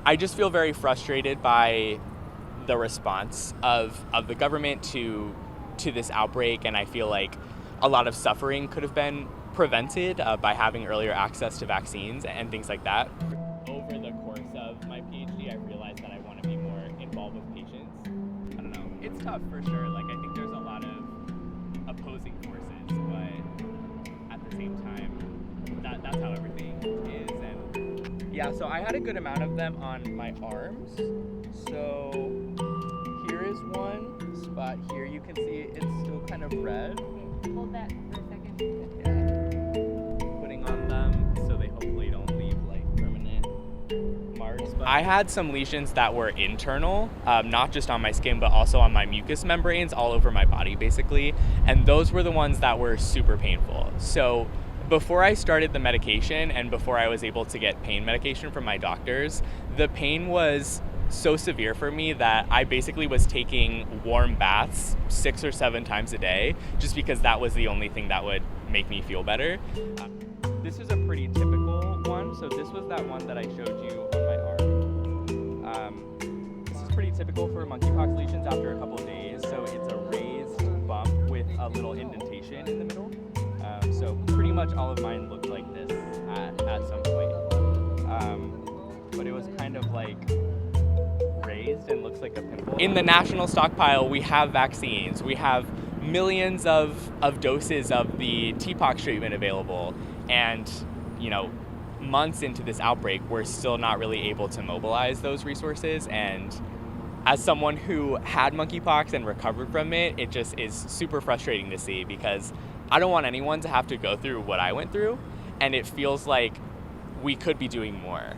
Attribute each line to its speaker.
Speaker 1: I just feel very frustrated by the response of the government to this outbreak, and I feel like a lot of suffering could have been prevented by having earlier access to vaccines and things like that. Over the course of my PhD, I realized that I want to be more involved with patients. I don't know. It's tough for sure. Like, I think there's a lot of opposing forces, but at the same time, that's how everything is. And yeah, so I had a good amount of them on my arms. So here is one spot here. You can see it's still kind of red.
Speaker 2: Okay, hold that for a second.
Speaker 1: Putting on them so they hopefully don't leave like permanent marks. But I had some lesions that were internal, not just on my skin, but also on my mucous membranes all over my body, basically. And those were the ones that were super painful. So before I started the medication and before I was able to get pain medication from my doctors, the pain was so severe for me that I basically was taking warm baths 6 or 7 times a day just because that was the only thing that would make me feel better. This is a pretty typical one. So this was that one that I showed you on my arm. This is pretty typical for monkeypox lesions after a couple of days. So it's a raised bump with a little indentation in the middle. So pretty much all of mine looked like this at some point. But it was kind of like raised and looks like a pimple. In the national stockpile, we have vaccines. We have millions of doses of the TPOXX treatment available. And, months into this outbreak, we're still not really able to mobilize those resources. And as someone who had monkeypox and recovered from it, it just is super frustrating to see because I don't want anyone to have to go through what I went through. And it feels like we could be doing more.